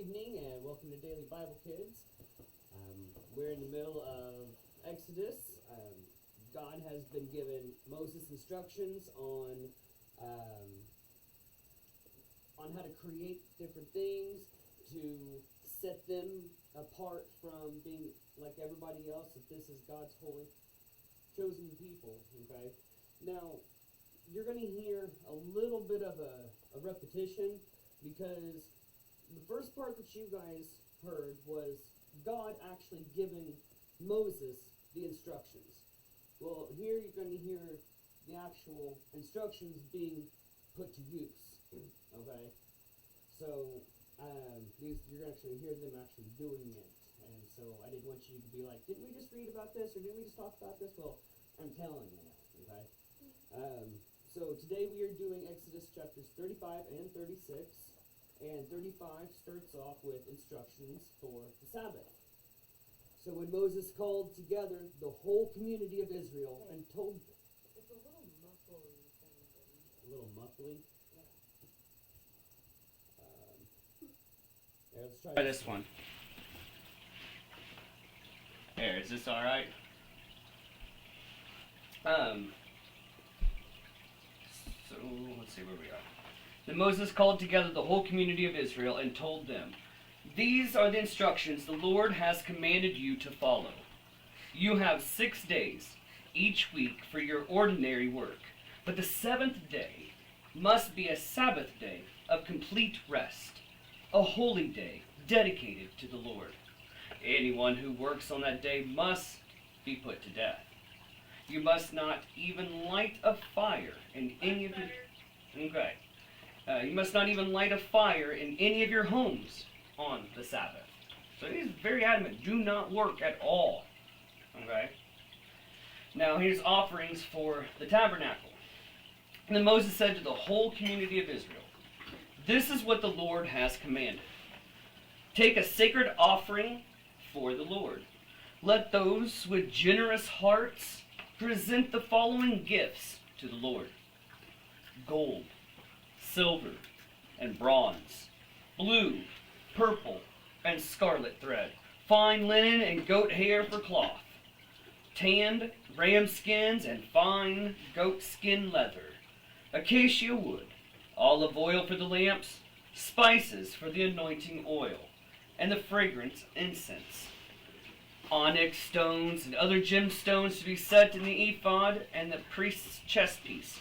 evening and welcome to Daily Bible Kids. We're in the middle of Exodus. God has been given Moses instructions on how to create different things, to set them apart from being like everybody else, that this is God's holy, chosen people, okay? Now, you're going to hear a little bit of a repetition because the first part that you guys heard was God actually giving Moses the instructions. Well, here you're going to hear the actual instructions being put to use. Okay? So, you're actually hear them actually doing it. And so I didn't want you to be like, didn't we just read about this or didn't we just talk about this? Well, I'm telling you now. Okay? So today we are doing Exodus chapters 35 and 36. And 35 starts off with instructions for the Sabbath. So when Moses called together the whole community of Israel and told them. It's a little muffly thing. A little muffly? Yeah. Here, let's try This one. There, is this alright? So, let's see where we are. Then Moses called together the whole community of Israel and told them, "These are the instructions the Lord has commanded you to follow. You have 6 days, each week, for your ordinary work, but the seventh day must be a Sabbath day of complete rest, a holy day dedicated to the Lord. Anyone who works on that day must be put to death. You must not even light a fire in any of your... Okay. You must not even light a fire in any of your homes on the Sabbath." So he's very adamant. Do not work at all. Okay? Now here's offerings for the tabernacle. And then Moses said to the whole community of Israel, "This is what the Lord has commanded. Take a sacred offering for the Lord. Let those with generous hearts present the following gifts to the Lord: gold, silver, and bronze, blue, purple, and scarlet thread, fine linen and goat hair for cloth, tanned ram skins and fine goat skin leather, acacia wood, olive oil for the lamps, spices for the anointing oil, and the fragrant incense, onyx stones and other gemstones to be set in the ephod and the priest's chest piece.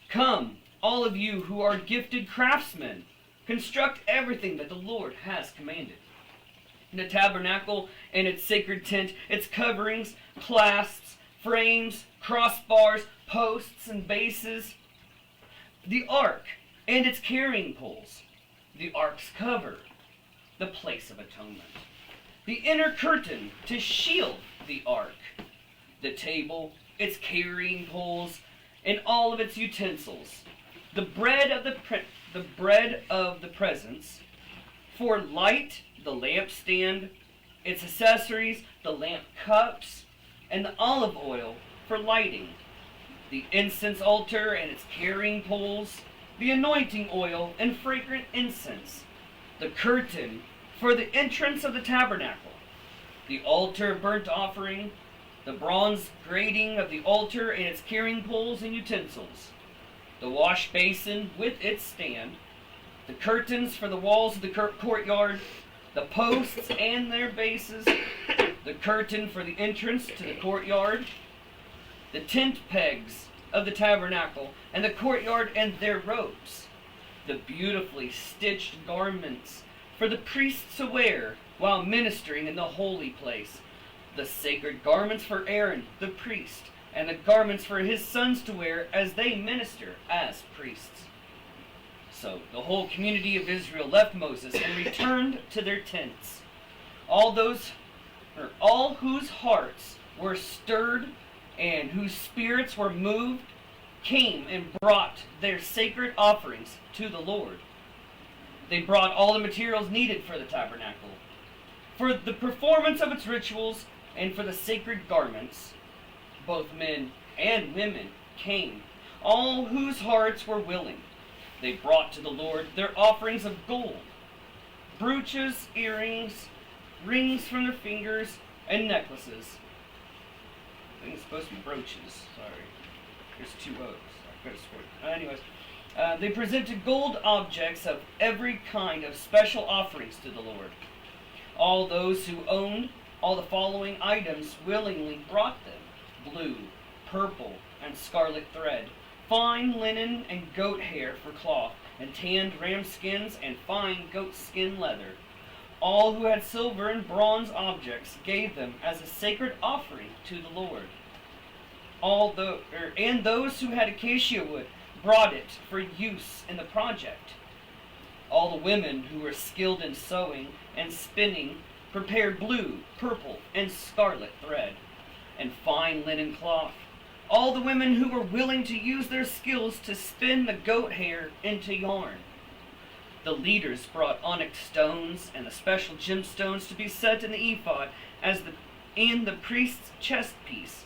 Come, all of you who are gifted craftsmen, construct everything that the Lord has commanded. The tabernacle and its sacred tent, its coverings, clasps, frames, crossbars, posts, and bases, the ark and its carrying poles, the ark's cover, the place of atonement, the inner curtain to shield the ark, the table, its carrying poles, and all of its utensils, the bread of the presence, for light, the lampstand, its accessories, the lamp cups, and the olive oil for lighting, the incense altar and its carrying poles, the anointing oil and fragrant incense, the curtain for the entrance of the tabernacle, the altar of burnt offering, the bronze grating of the altar and its carrying poles and utensils, the wash basin with its stand, the curtains for the walls of the courtyard, the posts and their bases, the curtain for the entrance to the courtyard, the tent pegs of the tabernacle and the courtyard and their ropes, the beautifully stitched garments for the priests to wear while ministering in the holy place, the sacred garments for Aaron the priest, and the garments for his sons to wear as they minister as priests. So the whole community of Israel left Moses and returned to their tents. All whose hearts were stirred and whose spirits were moved came and brought their sacred offerings to the Lord. They brought all the materials needed for the tabernacle, for the performance of its rituals, and for the sacred garments. Both men and women came, all whose hearts were willing. They brought to the Lord their offerings of gold, brooches, earrings, rings from their fingers, and necklaces. I think it's supposed to be brooches. Sorry. There's two O's. I could have sworn. Anyways, they presented gold objects of every kind of special offerings to the Lord. All those who owned all the following items willingly brought them: blue, purple, and scarlet thread, fine linen and goat hair for cloth, and tanned ram skins and fine goat skin leather. All who had silver and bronze objects gave them as a sacred offering to the Lord. And those who had acacia wood brought it for use in the project. All the women who were skilled in sewing and spinning prepared blue, purple, and scarlet thread, and fine linen cloth. All the women who were willing to use their skills to spin the goat hair into yarn. The leaders brought onyx stones and the special gemstones to be set in the ephod and the priest's chest piece.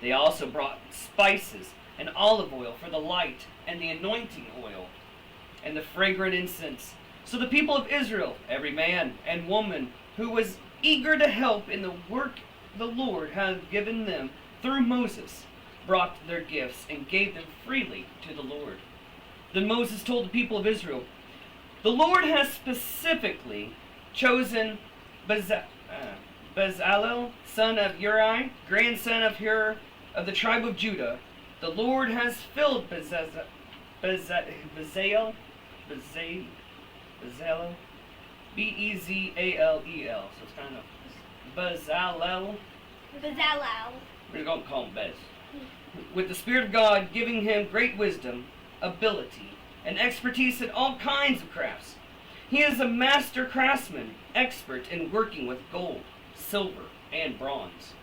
They also brought spices and olive oil for the light, and the anointing oil, and the fragrant incense. So the people of Israel, every man and woman who was eager to help in the work the Lord had given them through Moses, brought their gifts and gave them freely to the Lord. Then Moses told the people of Israel, "The Lord has specifically chosen Bezalel, son of Uri, grandson of Hur, of the tribe of Judah. The Lord has filled Bezalel, Bezalel, so it's kind of Bezalel. We're going to call him Bez. With the Spirit of God giving him great wisdom, ability, and expertise in all kinds of crafts. He is a master craftsman, expert in working with gold, silver, and bronze.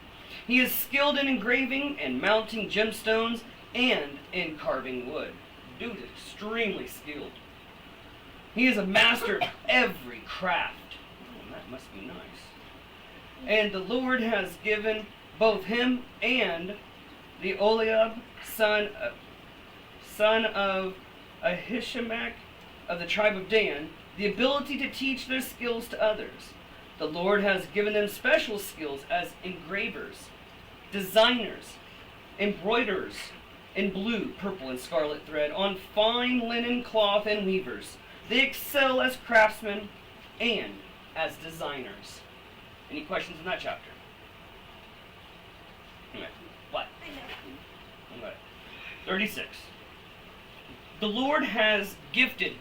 He is skilled in engraving and mounting gemstones and in carving wood. Dude is extremely skilled. He is a master of every craft." Oh, that must be nice. "And the Lord has given both him and the Oliab, son of Ahishamach of the tribe of Dan, the ability to teach their skills to others. The Lord has given them special skills as engravers, designers, embroiderers in blue, purple, and scarlet thread, on fine linen cloth, and weavers. They excel as craftsmen and as designers." Any questions in that chapter? Anyway, what? Okay. 36. The Lord has gifted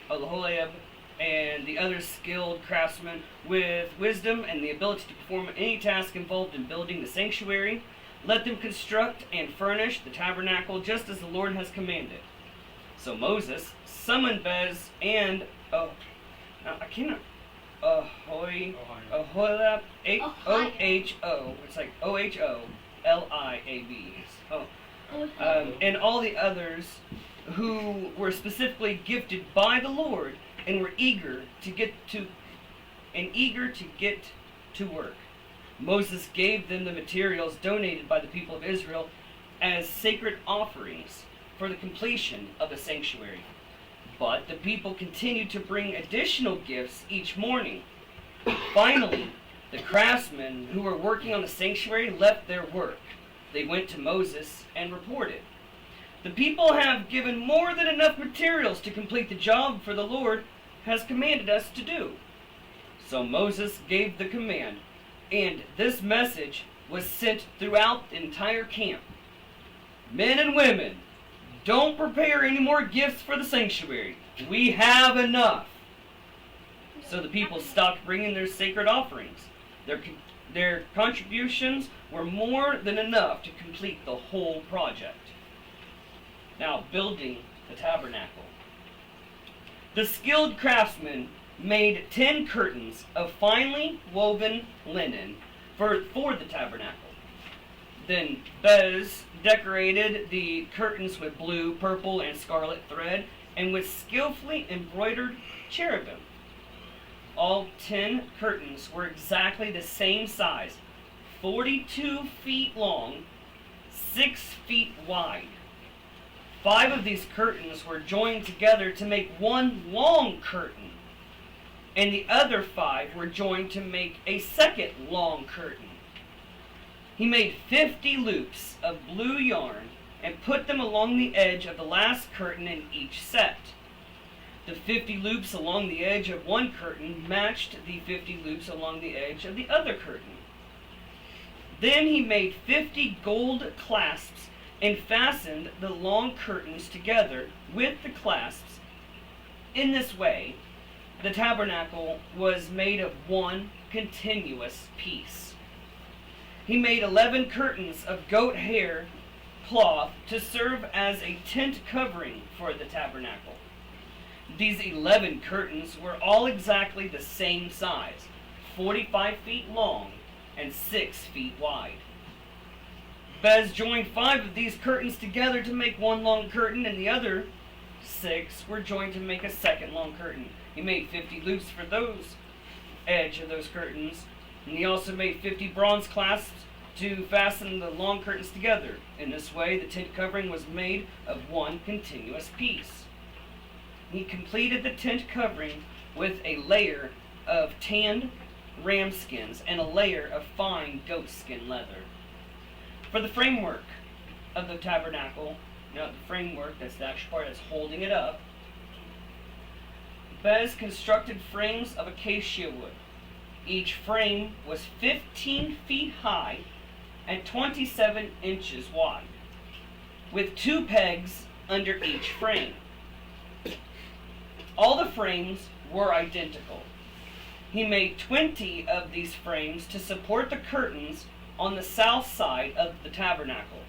Aholiab, and the other skilled craftsmen with wisdom and the ability to perform any task involved in building the sanctuary. Let them construct and furnish the tabernacle just as the Lord has commanded. So Moses summoned Bez and Aholiab, O-H-O, it's like O-H-O-L-I-A-B. And all the others who were specifically gifted by the Lord and were eager to get to work. Moses gave them the materials donated by the people of Israel as sacred offerings for the completion of the sanctuary. But the people continued to bring additional gifts each morning. Finally, the craftsmen who were working on the sanctuary left their work. They went to Moses and reported, "The people have given more than enough materials to complete the job for the Lord has commanded us to do." So Moses gave the command, and this message was sent throughout the entire camp. "Men and women, don't prepare any more gifts for the sanctuary. We have enough." So the people stopped bringing their sacred offerings. Their contributions were more than enough to complete the whole project. Now, building the tabernacle. The skilled craftsmen made 10 curtains of finely woven linen for the tabernacle. Then Bez decorated the curtains with blue, purple, and scarlet thread, and with skillfully embroidered cherubim. All 10 curtains were exactly the same size, 42 feet long, 6 feet wide. 5 of these curtains were joined together to make one long curtain, and the other 5 were joined to make a second long curtain. He made 50 loops of blue yarn and put them along the edge of the last curtain in each set. The 50 loops along the edge of one curtain matched the 50 loops along the edge of the other curtain. Then he made 50 gold clasps and fastened the long curtains together with the clasps. In this way, the tabernacle was made of one continuous piece. He made 11 curtains of goat hair cloth to serve as a tent covering for the tabernacle. These 11 curtains were all exactly the same size, 45 feet long and 6 feet wide. Bez joined 5 of these curtains together to make one long curtain, and the other 6 were joined to make a second long curtain. He made 50 loops for those edge of those curtains, and he also made 50 bronze clasps to fasten the long curtains together. In this way, the tent covering was made of one continuous piece. He completed the tent covering with a layer of tanned ram skins and a layer of fine goat skin leather. For the framework of the tabernacle, now the framework, that's the actual part that's holding it up, Bez constructed frames of acacia wood. Each frame was 15 feet high and 27 inches wide, with 2 pegs under each frame. All the frames were identical. He made 20 of these frames to support the curtains on the south side of the tabernacle.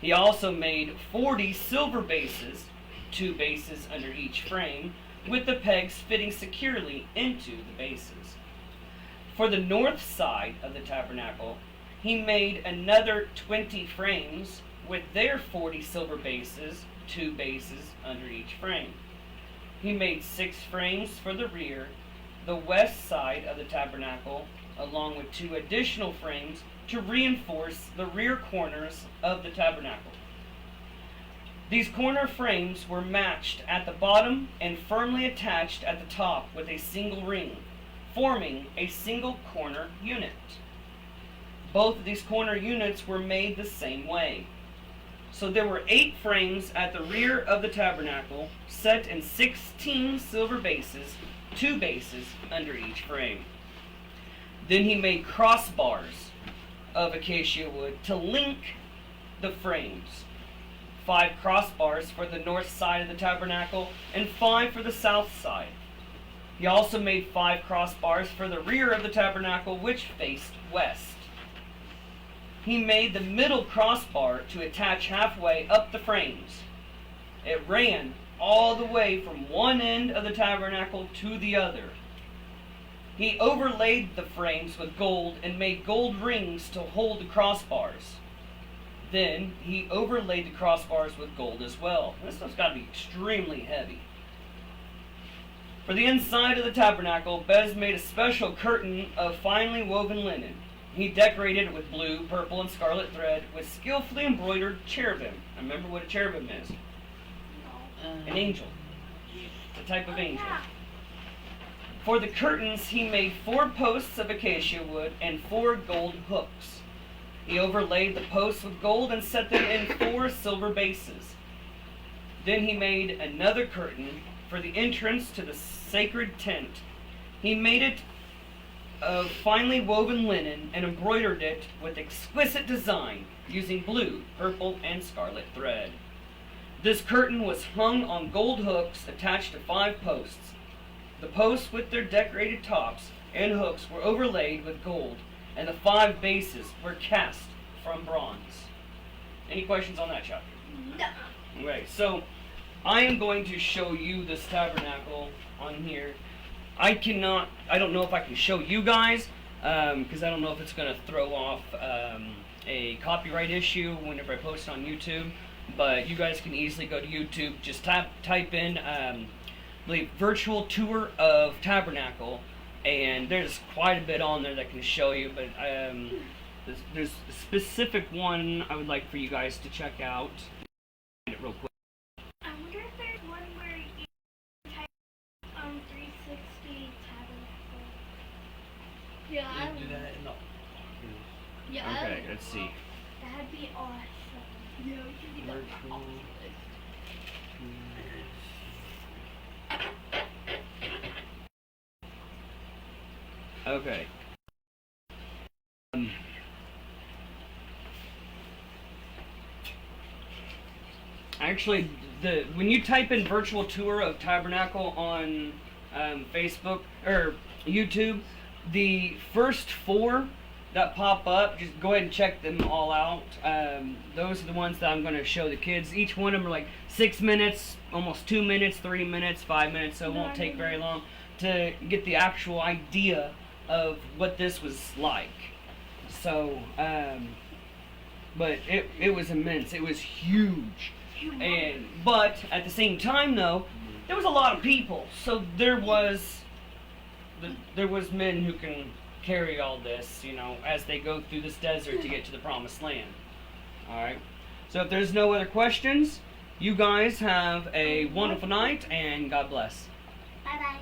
He also made 40 silver bases, 2 bases under each frame, with the pegs fitting securely into the bases. For the north side of the tabernacle, he made another 20 frames with their 40 silver bases, 2 bases under each frame. He made 6 frames for the rear, the west side of the tabernacle, along with 2 additional frames to reinforce the rear corners of the tabernacle. These corner frames were matched at the bottom and firmly attached at the top with a single ring, forming a single corner unit. Both of these corner units were made the same way. So there were 8 frames at the rear of the tabernacle, set in 16 silver bases, 2 bases under each frame. Then he made crossbars of acacia wood to link the frames. 5 crossbars for the north side of the tabernacle and 5 for the south side. He also made 5 crossbars for the rear of the tabernacle, which faced west. He made the middle crossbar to attach halfway up the frames. It ran all the way from one end of the tabernacle to the other. He overlaid the frames with gold and made gold rings to hold the crossbars. Then he overlaid the crossbars with gold as well. This stuff's got to be extremely heavy. For the inside of the tabernacle, Bez made a special curtain of finely woven linen. He decorated it with blue, purple, and scarlet thread with skillfully embroidered cherubim. I remember what a cherubim is. An angel. A type of angel. For the curtains, he made 4 posts of acacia wood and 4 gold hooks. He overlaid the posts with gold and set them in 4 silver bases. Then he made another curtain for the entrance to the sacred tent. He made it of finely woven linen and embroidered it with exquisite design using blue, purple, and scarlet thread. This curtain was hung on gold hooks attached to 5 posts. The posts with their decorated tops and hooks were overlaid with gold, and the 5 bases were cast from bronze. Any questions on that chapter? No. Okay, so I am going to show you this tabernacle on here. I don't know if I can show you guys, because I don't know if it's going to throw off a copyright issue whenever I post it on YouTube. But you guys can easily go to YouTube, just type in the virtual tour of Tabernacle, and there's quite a bit on there that can show you, but there's a specific one I would like for you guys to check out. Real quick. Yeah, I Do would. that in the. Yeah, I Okay, would. let's see. That'd be awesome. Yeah, we should do that. Virtual. Okay. Actually, when you type in virtual tour of Tabernacle on Facebook or YouTube, the first 4 that pop up, just go ahead and check them all out. Those are the ones that I'm going to show the kids. Each one of them are like 6 minutes, almost 2 minutes, 3 minutes, 5 minutes, so it won't take very long to get the actual idea of what this was like. So, but it was immense. It was huge. But at the same time, though, there was a lot of people. So there was men who can carry all this, as they go through this desert to get to the promised land. All right. So if there's no other questions, you guys have a wonderful night and God bless. Bye bye.